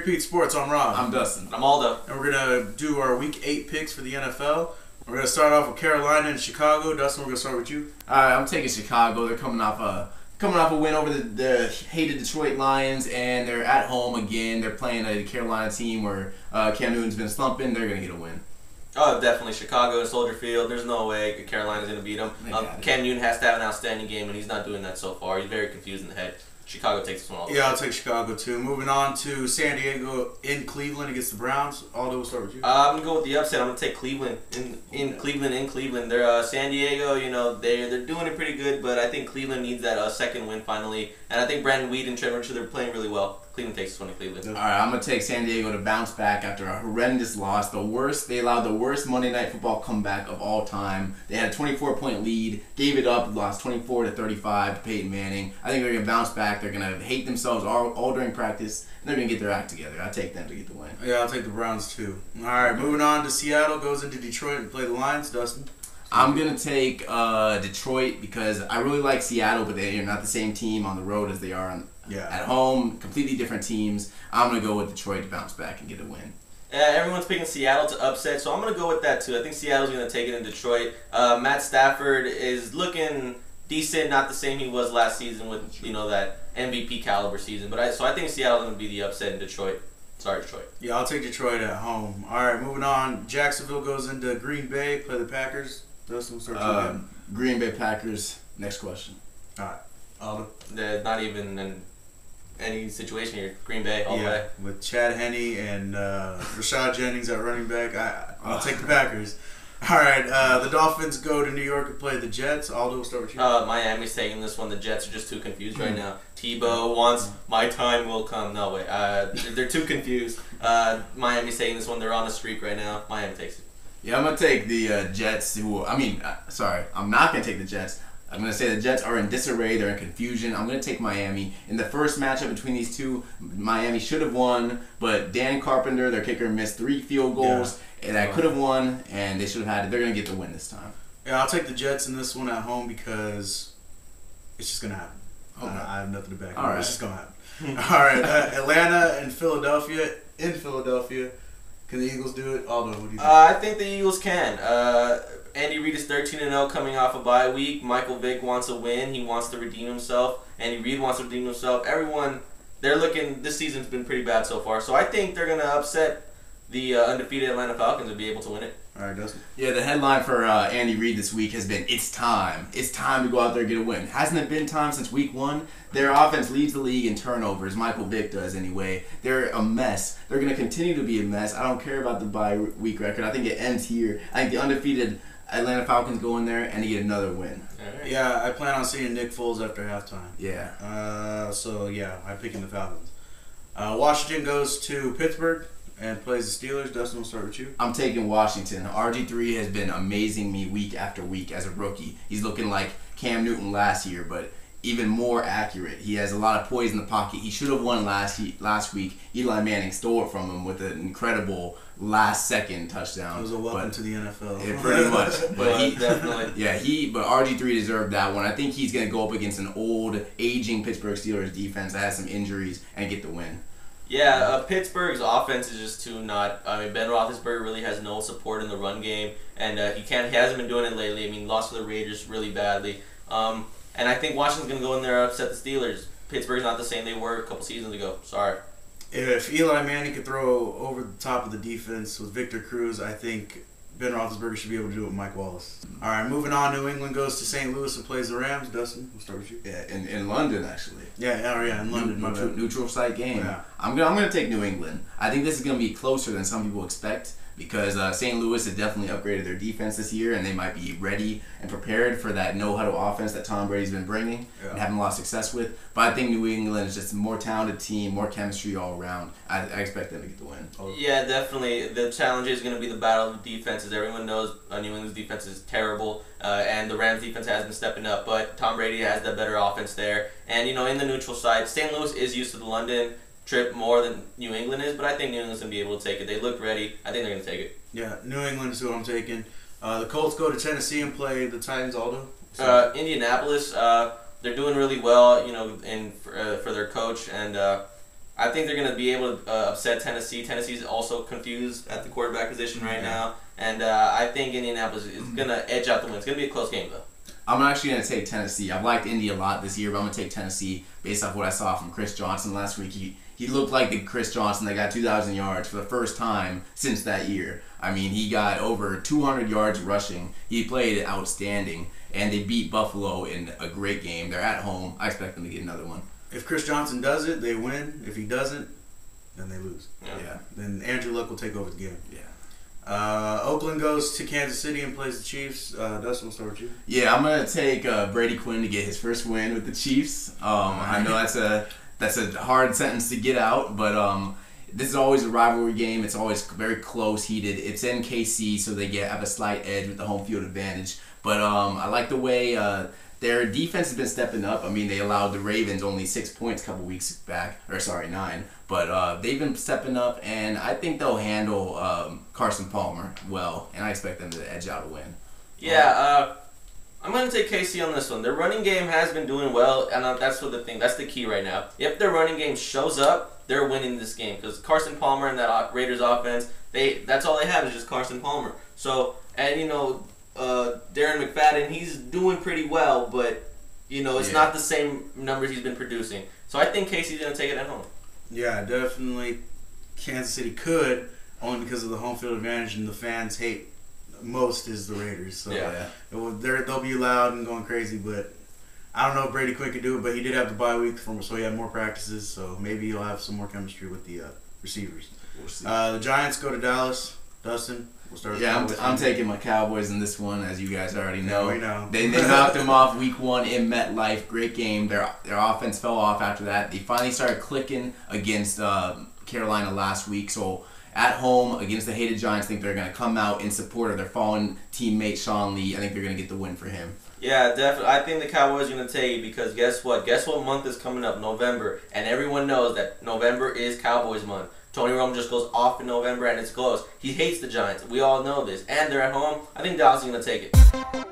Pete Sports. I'm Rob. I'm Dustin. I'm Aldo. And we're going to do our Week 8 picks for the NFL. We're going to start off with Carolina and Chicago. Dustin, we're going to start with you. All right, I'm taking Chicago. They're coming off a win over the hated Detroit Lions, and they're at home again. They're playing a Carolina team where Cam Newton's been slumping. They're going to get a win. Oh, definitely Chicago and Soldier Field. There's no way Carolina's going to beat them. Cam Newton has to have an outstanding game, and he's not doing that so far. He's very confused in the head. Chicago takes this one all the way. Yeah, I'll take Chicago too. Moving on to San Diego in Cleveland against the Browns. Aldo, we'll start with you. I'm going to go with the upset. I'm going to take Cleveland. In Cleveland. They're San Diego, they're doing it pretty good, but I think Cleveland needs that second win finally. And I think Brandon Weed and Trevor Richard, they're playing really well. Cleveland takes this one to Cleveland. All right, I'm going to take San Diego to bounce back after a horrendous loss. They allowed the worst Monday Night Football comeback of all time. They had a 24-point lead, gave it up, lost 24-35 to Peyton Manning. I think they're going to bounce back. They're going to hate themselves all during practice, and they're going to get their act together. I take them to get the win. Yeah, I'll take the Browns too. All right, moving on to Seattle, goes into Detroit and play the Lions. Dustin? I'm going to take Detroit because I really like Seattle, but they're not the same team on the road as they are at home. Completely different teams. I'm going to go with Detroit to bounce back and get a win. Everyone's picking Seattle to upset, so I'm going to go with that too. I think Seattle's going to take it in Detroit. Matt Stafford is looking decent, not the same he was last season with that MVP caliber season. So I think Seattle's going to be the upset in Detroit. Sorry, Detroit. Yeah, I'll take Detroit at home. All right, moving on. Jacksonville goes into Green Bay, play the Packers. Dustin, we'll start with you. Green Bay Packers. Next question. All right, Aldo. They're not even in any situation here. Green Bay all the way. With Chad Henne and Rashad Jennings at running back, I'll take the Packers. All right, the Dolphins go to New York and play the Jets. Aldo, we'll start with you. Miami's taking this one. The Jets are just too confused right now. Tebow wants my time will come. No way. They're too confused. Miami's taking this one. They're on a streak right now. Miami takes it. Yeah, I'm going to take the Jets. I'm not going to take the Jets. I'm going to say the Jets are in disarray. They're in confusion. I'm going to take Miami. In the first matchup between these two, Miami should have won, but Dan Carpenter, their kicker, missed 3 field goals that could have won, and they should have had it. They're going to get the win this time. Yeah, I'll take the Jets in this one at home because it's just going to happen. Okay. I have nothing to back up. It's just going to happen. All right, Atlanta and Philadelphia. In Philadelphia. Can the Eagles do it? Aldo, what do you think? I think the Eagles can. Andy Reid is 13-0 coming off a bye week. Michael Vick wants a win. He wants to redeem himself. Andy Reid wants to redeem himself. Everyone, this season's been pretty bad so far. So I think they're going to upset the undefeated Atlanta Falcons and be able to win it. All right, Dustin. Yeah, the headline for Andy Reid this week has been, it's time. It's time to go out there and get a win. Hasn't it been time since week 1? Their offense leads the league in turnovers. Michael Vick does anyway. They're a mess. They're going to continue to be a mess. I don't care about the bye week record. I think it ends here. I think the undefeated Atlanta Falcons go in there and they get another win. Right. Yeah, I plan on seeing Nick Foles after halftime. Yeah. I'm picking the Falcons. Washington goes to Pittsburgh and plays the Steelers. Dustin, we'll start with you. I'm taking Washington. RG3 has been amazing me week after week as a rookie. He's looking like Cam Newton last year, but even more accurate. He has a lot of poise in the pocket. He should have won last week. Eli Manning stole it from him with an incredible last-second touchdown. It was a welcome to the NFL. Yeah, pretty much. But definitely. But RG3 deserved that one. I think he's going to go up against an old, aging Pittsburgh Steelers defense that has some injuries and get the win. Yeah, Pittsburgh's offense is just too not. I mean, Ben Roethlisberger really has no support in the run game, and he hasn't been doing it lately. I mean, lost to the Raiders really badly. And I think Washington's going to go in there and upset the Steelers. Pittsburgh's not the same they were a couple seasons ago. Sorry. If Eli Manning could throw over the top of the defense with Victor Cruz, I think Ben Roethlisberger should be able to do it with Mike Wallace. All right, moving on. New England goes to St. Louis and plays the Rams. Dustin, we'll start with you. Yeah, in London, actually. Yeah, in London. Neutral site game. Yeah. I'm gonna take New England. I think this is gonna be closer than some people expect because St. Louis has definitely upgraded their defense this year, and they might be ready and prepared for that no-huddle offense that Tom Brady's been bringing and having a lot of success with. But I think New England is just a more talented team, more chemistry all around. I expect them to get the win. Yeah, definitely. The challenge is going to be the battle of the defenses. Everyone knows New England's defense is terrible, and the Rams' defense has been stepping up. But Tom Brady has the better offense there. And, in the neutral side, St. Louis is used to the London trip more than New England is, but I think New England's going to be able to take it. They look ready. I think they're going to take it. Yeah, New England is who I'm taking. The Colts go to Tennessee and play the Titans. Aldo? Indianapolis, they're doing really well, for their coach, and I think they're going to be able to upset Tennessee. Tennessee's also confused at the quarterback position right now. And I think Indianapolis is going to edge out the win. It's going to be a close game, though. I'm actually going to take Tennessee. I've liked Indy a lot this year, but I'm going to take Tennessee based off what I saw from Chris Johnson last week. He looked like the Chris Johnson that got 2,000 yards for the first time since that year. I mean, he got over 200 yards rushing. He played outstanding, and they beat Buffalo in a great game. They're at home. I expect them to get another one. If Chris Johnson does it, they win. If he doesn't, then they lose. Yeah. Then Andrew Luck will take over the game. Yeah. Oakland goes to Kansas City and plays the Chiefs. Dustin, we'll start with you. Yeah, I'm going to take Brady Quinn to get his first win with the Chiefs. I know that's a hard sentence to get out, but this is always a rivalry game. It's always very close, heated. It's in KC, so they have a slight edge with the home field advantage. But I like the way their defense has been stepping up. I mean, they allowed the Ravens only 6 points a couple weeks back. 9. But they've been stepping up, and I think they'll handle Carson Palmer well, and I expect them to edge out a win. Yeah, I'm going to take KC on this one. Their running game has been doing well, and that's the thing. That's the key right now. If their running game shows up, they're winning this game because Carson Palmer and that Raiders offense, that's all they have is just Carson Palmer. So, and Darren McFadden, he's doing pretty well, but it's not the same numbers he's been producing. So I think KC's going to take it at home. Yeah, definitely. Kansas City could, only because of the home field advantage and the fans hate most is the Raiders. So they'll be loud and going crazy, but I don't know if Brady Quinn could do it, but he did have the bye week, so he had more practices, so maybe he'll have some more chemistry with the receivers. We'll see. The Giants go to Dallas. Dustin, we'll start with I'm taking my Cowboys in this one, as you guys already know. Yeah, we know. They knocked them off week 1 in MetLife. Great game. Their offense fell off after that. They finally started clicking against Carolina last week, so at home against the hated Giants, I think they're going to come out in support of their fallen teammate Sean Lee. I think they're going to get the win for him. Yeah, definitely. I think the Cowboys are going to take it because guess what? Guess what month is coming up? November. And everyone knows that November is Cowboys month. Tony Romo just goes off in November and it's close. He hates the Giants. We all know this. And they're at home. I think Dallas is going to take it.